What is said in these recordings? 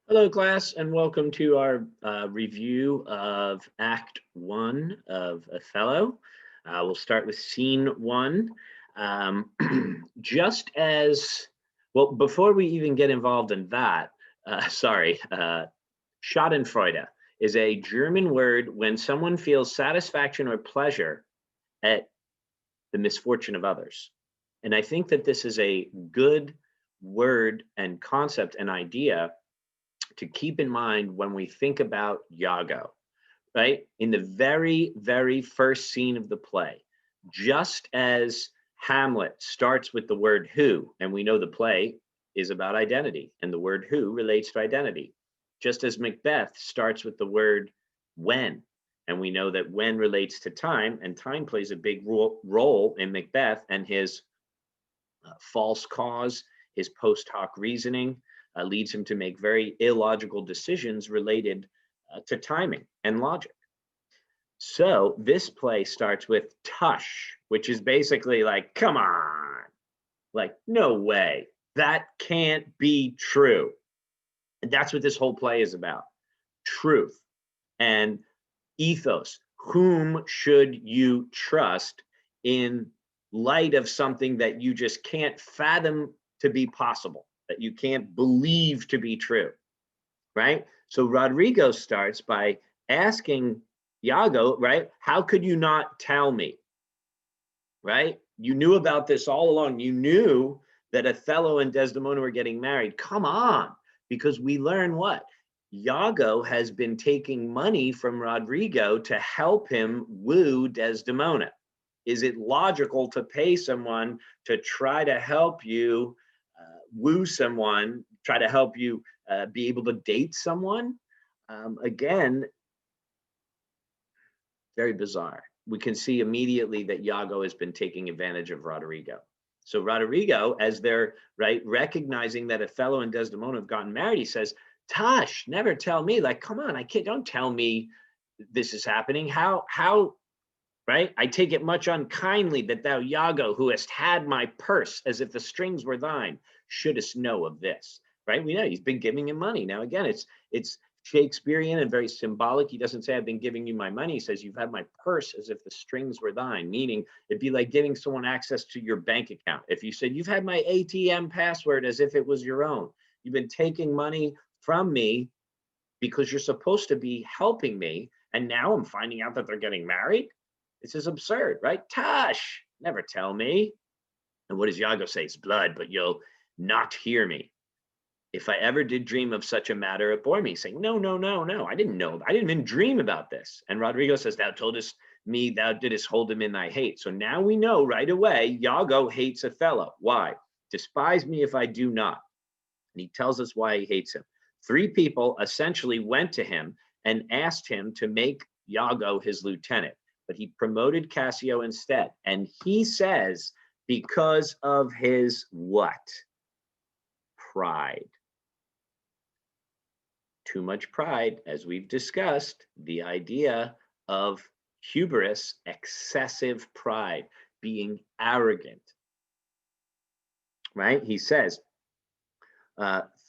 Hello, class, and welcome to our review of Act 1 of Othello. We'll start with Scene 1. Um, just as, well, before we even get involved in that, Schadenfreude is a German word when someone feels satisfaction or pleasure at the misfortune of others. And I think that this is a good word and concept and idea to keep in mind when we think about Iago, right? In the very, very first scene of the play, just as Hamlet starts with the word who, and we know the play is about identity, and the word who relates to identity. Just as Macbeth starts with the word when, and we know that when relates to time, and time plays a big role in Macbeth and his false cause, his post hoc reasoning leads him to make very illogical decisions related to timing and logic. So this play starts with tush, which is basically like, come on, like, no way, that can't be true. And that's what this whole play is about, truth and ethos. Whom should you trust in light of something that you just can't fathom to be possible, that you can't believe to be true, right? So Rodrigo starts by asking Iago, right? How could you not tell me, right? You knew about this all along. You knew that Othello and Desdemona were getting married. Come on, because we learn what? Iago has been taking money from Rodrigo to help him woo Desdemona. Is it logical to pay someone to try to help you woo someone, try to help you be able to date someone? Again, very bizarre. We can see immediately that Iago has been taking advantage of Rodrigo. So Rodrigo, as they're right recognizing that Othello and Desdemona have gotten married, he says, "Tush, never tell me. Like, come on, I can't. Don't tell me this is happening. How right? I take it much unkindly that thou, Iago, who hast had my purse as if the strings were thine, shouldest know of this." Right? We know he's been giving him money. Now, again, it's Shakespearean and very symbolic. He doesn't say, "I've been giving you my money." He says, "You've had my purse as if the strings were thine," meaning it'd be like giving someone access to your bank account. If you said, "You've had my ATM password as if it was your own," you've been taking money from me because you're supposed to be helping me. And now I'm finding out that they're getting married. This is absurd, right? Tush, never tell me. And what does Iago say? It's blood, but you'll not hear me. If I ever did dream of such a matter, it bore me, saying, "No, no, no, no, I didn't know. I didn't even dream about this." And Rodrigo says, "Thou toldest me, thou didst hold him in thy hate." So now we know right away, Iago hates Othello. Why? Despise me if I do not. And he tells us why he hates him. Three people essentially went to him and asked him to make Iago his lieutenant, but he promoted Cassio instead. And he says, because of his what? Pride. Too much pride, as we've discussed, the idea of hubris, excessive pride, being arrogant, right? He says,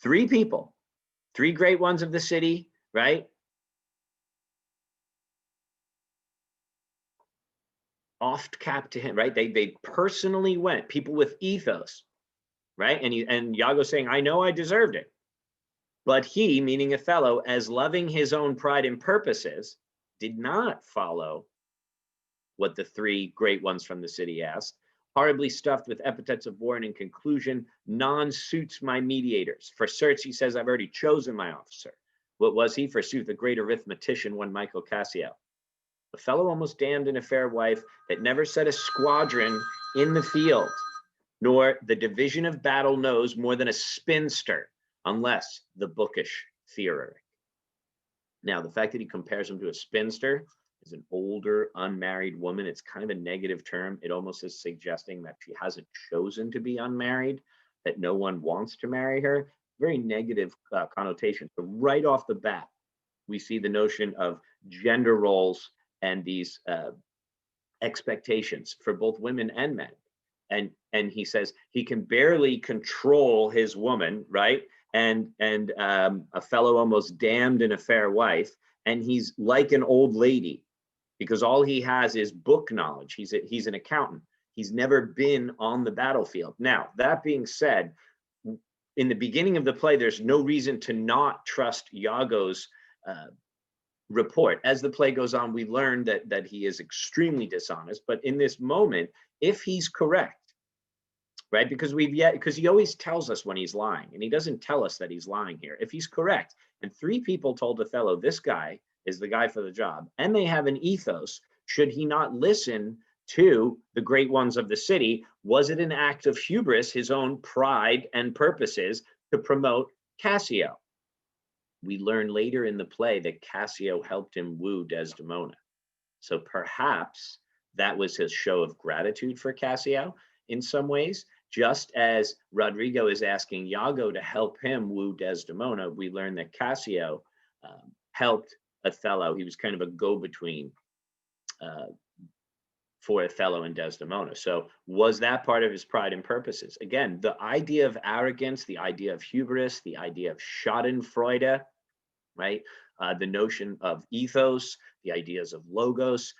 three people, three great ones of the city, right? Oft cap to him, right? They personally went, people with ethos, right? And Iago saying, "I know I deserved it." But he, meaning Othello, as loving his own pride and purposes, did not follow what the three great ones from the city asked. Horribly stuffed with epithets of war, and in conclusion, none suits my mediators. For certes, he says, I've already chosen my officer. What was he? Forsooth, a great arithmetician, one Michael Cassio. A fellow almost damned in a fair wife that never set a squadron in the field, nor the division of battle knows more than a spinster, unless the bookish theoric. Now, the fact that he compares him to a spinster, is an older, unmarried woman, it's kind of a negative term. It almost is suggesting that she hasn't chosen to be unmarried, that no one wants to marry her. Very negative connotation. So right off the bat, we see the notion of gender roles and these expectations for both women and men. And he says he can barely control his woman, right? and a fellow almost damned in a fair wife, and he's like an old lady because all he has is book knowledge. He's an accountant. He's never been on the battlefield. Now, that being said, in the beginning of the play, there's no reason to not trust Iago's report. As the play goes on, we learn that he is extremely dishonest. But in this moment, if he's correct, right? Because he always tells us when he's lying, and he doesn't tell us that he's lying here. If he's correct, and 3 people told Othello this guy is the guy for the job, and they have an ethos, should he not listen to the great ones of the city? Was it an act of hubris, his own pride and purposes, to promote Cassio? We learn later in the play that Cassio helped him woo Desdemona. So perhaps that was his show of gratitude for Cassio in some ways. Just as Rodrigo is asking Iago to help him woo Desdemona, we learn that Cassio helped Othello. He was kind of a go-between for Othello and Desdemona. So was that part of his pride and purposes? Again, the idea of arrogance, the idea of hubris, the idea of schadenfreude, right? The notion of ethos, the ideas of logos.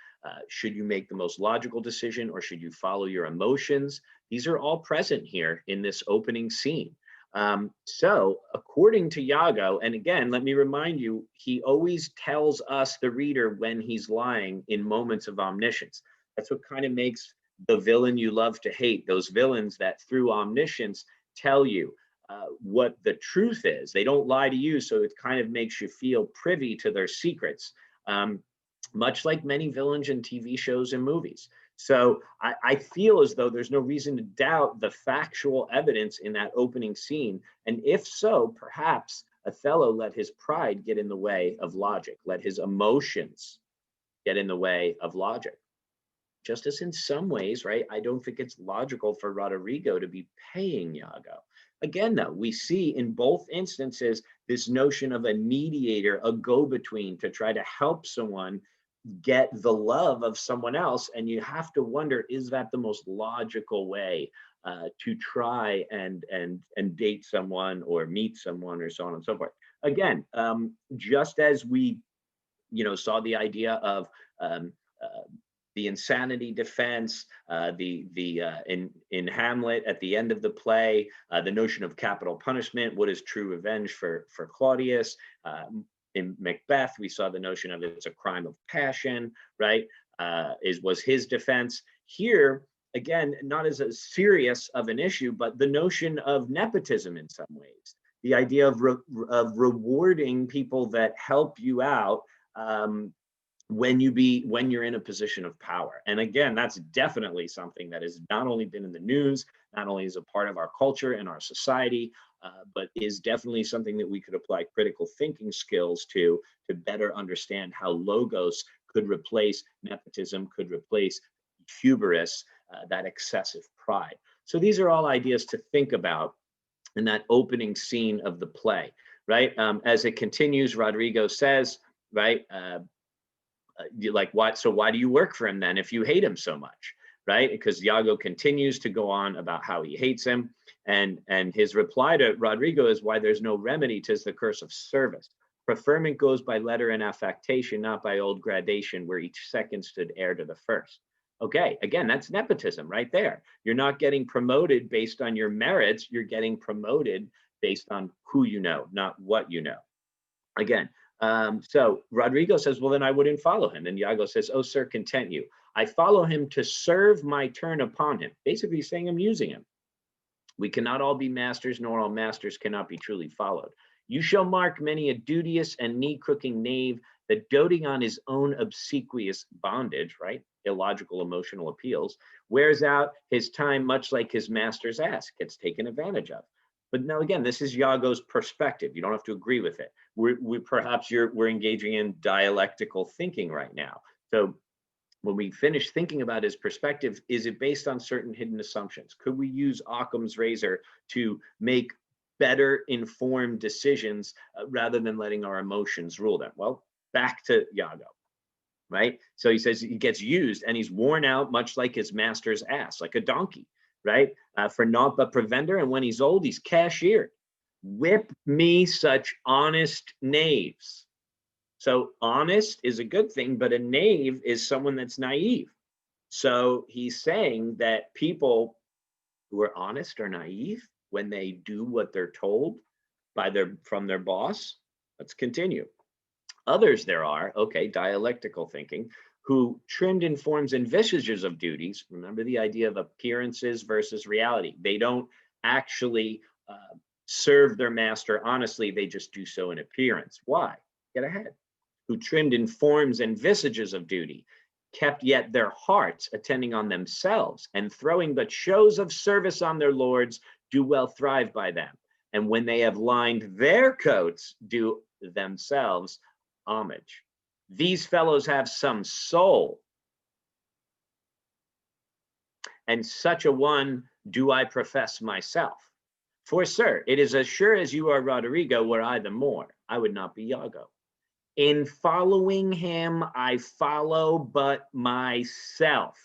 Should you make the most logical decision or should you follow your emotions? These are all present here in this opening scene. So according to Iago, and again, let me remind you, he always tells us, the reader, when he's lying in moments of omniscience. That's what kind of makes the villain you love to hate, those villains that through omniscience tell you what the truth is. They don't lie to you, so it kind of makes you feel privy to their secrets, much like many villains in TV shows and movies. So I feel as though there's no reason to doubt the factual evidence in that opening scene. And if so, perhaps Othello let his pride get in the way of logic, let his emotions get in the way of logic. Just as in some ways, right, I don't think it's logical for Rodrigo to be paying Iago. Again, though, we see in both instances this notion of a mediator, a go-between to try to help someone get the love of someone else. And you have to wonder, is that the most logical way to try and date someone or meet someone or so on and so forth? Again, just as we, saw the idea of the insanity defense, in Hamlet at the end of the play, the notion of capital punishment, what is true revenge for Claudius? In Macbeth, we saw the notion of it's a crime of passion, right? Was his defense. Here, again, not as serious of an issue, but the notion of nepotism in some ways, the idea of rewarding people that help you out when you're in a position of power. And again, that's definitely something that has not only been in the news, not only is a part of our culture and our society, but is definitely something that we could apply critical thinking skills to better understand how logos could replace nepotism, could replace hubris, that excessive pride. So these are all ideas to think about in that opening scene of the play, right? As it continues, Rodrigo says, right, why do you work for him then if you hate him so much, right? Because Iago continues to go on about how he hates him, and his reply to Rodrigo is, why there's no remedy, 'tis the curse of service. Preferment goes by letter and affectation, not by old gradation, where each second stood heir to the first. Okay, again, that's nepotism right there. You're not getting promoted based on your merits, you're getting promoted based on who you know, not what you know. Again, so Rodrigo says, well, then I wouldn't follow him. And Iago says, oh, sir, content you. I follow him to serve my turn upon him. Basically saying I'm using him. We cannot all be masters, nor all masters cannot be truly followed. You shall mark many a duteous and knee-crooking knave that doting on his own obsequious bondage, right, illogical emotional appeals, wears out his time much like his master's ass, gets taken advantage of. But now again, this is Iago's perspective. You don't have to agree with it. We're engaging in dialectical thinking right now. So when we finish thinking about his perspective, is it based on certain hidden assumptions? Could we use Occam's razor to make better informed decisions rather than letting our emotions rule them? Well, back to Iago, right? So he says he gets used and he's worn out much like his master's ass, like a donkey, right? For naught but provender, and when he's old, he's cashiered. Whip me such honest knaves. So honest is a good thing, but a knave is someone that's naive. So he's saying that people who are honest are naive when they do what they're told by their boss. Let's continue. Others there are, okay, dialectical thinking, who trimmed in forms and visages of duties. Remember the idea of appearances versus reality. They don't actually serve their master honestly, they just do so in appearance. Why? Get ahead. Who trimmed in forms and visages of duty, kept yet their hearts attending on themselves, and throwing but shows of service on their lords, do well thrive by them. And when they have lined their coats, do themselves homage. These fellows have some soul, and such a one do I profess myself. For, sir, it is as sure as you are Roderigo, were I the Moor, I would not be Iago. In following him, I follow but myself.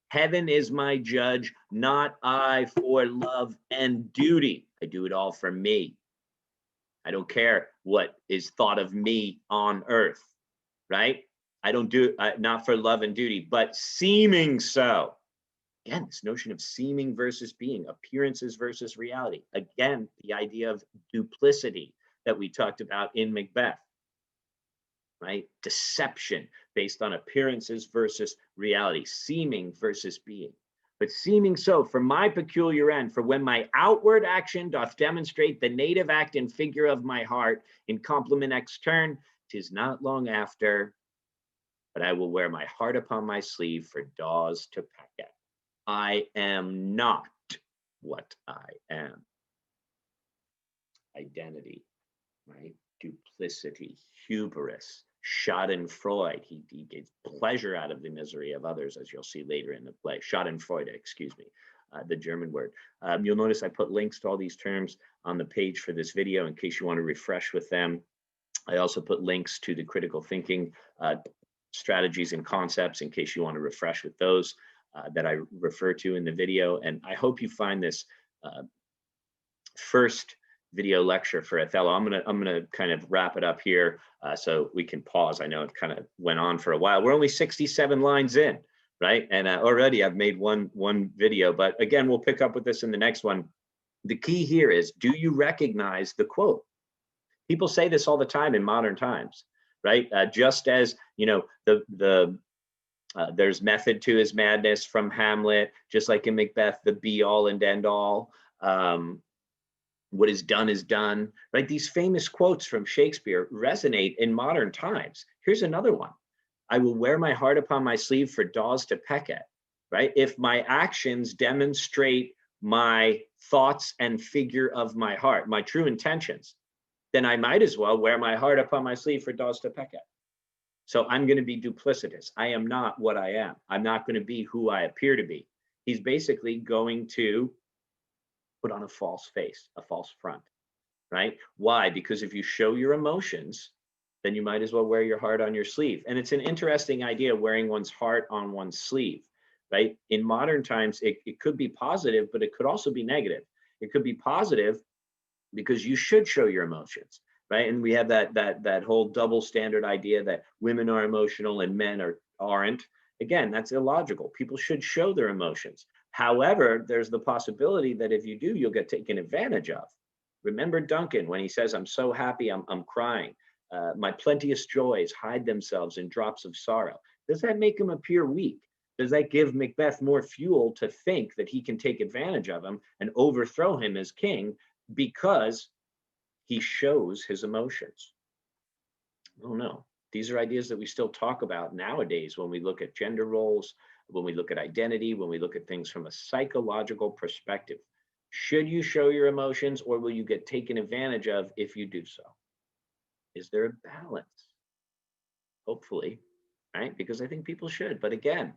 Heaven is my judge, not I, for love and duty. I do it all for me. I don't care what is thought of me on earth, right? I don't do not for love and duty, but seeming so. Again, this notion of seeming versus being, appearances versus reality. Again, the idea of duplicity that we talked about in Macbeth, right? Deception based on appearances versus reality, seeming versus being. But seeming so for my peculiar end, for when my outward action doth demonstrate the native act and figure of my heart in compliment extern, 'tis not long after, but I will wear my heart upon my sleeve for daws to peck at. I am not what I am. Identity, right? Duplicity, hubris, Schadenfreude. He gets pleasure out of the misery of others, as you'll see later in the play. Schadenfreude, excuse me, the German word. You'll notice I put links to all these terms on the page for this video in case you want to refresh with them. I also put links to the critical thinking strategies and concepts in case you want to refresh with those that I refer to in the video. And I hope you find this first video lecture for Othello. I'm gonna kind of wrap it up here so we can pause. I know it kind of went on for a while. We're only 67 lines in, right? And already I've made one video, but again, we'll pick up with this in the next one. The key here is, do you recognize the quote? People say this all the time in modern times, right? Just as, you know, there's method to his madness from Hamlet, just like in Macbeth, the be all and end all. What is done, right? These famous quotes from Shakespeare resonate in modern times. Here's another one. I will wear my heart upon my sleeve for daws to peck at, right? If my actions demonstrate my thoughts and figure of my heart, my true intentions, then I might as well wear my heart upon my sleeve for daws to peck at. So I'm going to be duplicitous. I am not what I am. I'm not going to be who I appear to be. He's basically going to put on a false face, a false front, right? Why? Because if you show your emotions, then you might as well wear your heart on your sleeve. And it's an interesting idea, wearing one's heart on one's sleeve, right? In modern times, it could be positive, but it could also be negative. It could be positive because you should show your emotions, right? And we have that whole double standard idea that women are emotional and men aren't. Again, that's illogical. People should show their emotions. However, there's the possibility that if you do, you'll get taken advantage of. Remember Duncan when he says, I'm so happy, I'm crying. My plenteous joys hide themselves in drops of sorrow. Does that make him appear weak? Does that give Macbeth more fuel to think that he can take advantage of him and overthrow him as king because he shows his emotions? I don't know. These are ideas that we still talk about nowadays when we look at gender roles, when we look at identity, when we look at things from a psychological perspective. Should you show your emotions, or will you get taken advantage of if you do so? Is there a balance? Hopefully, right? Because I think people should. But again,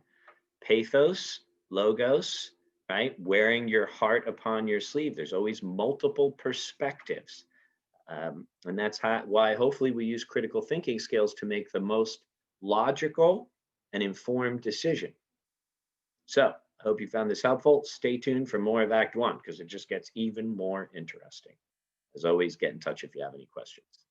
pathos, logos, right? Wearing your heart upon your sleeve. There's always multiple perspectives. And that's why hopefully we use critical thinking skills to make the most logical and informed decision. So I hope you found this helpful. Stay tuned for more of Act 1 because it just gets even more interesting. As always, get in touch if you have any questions.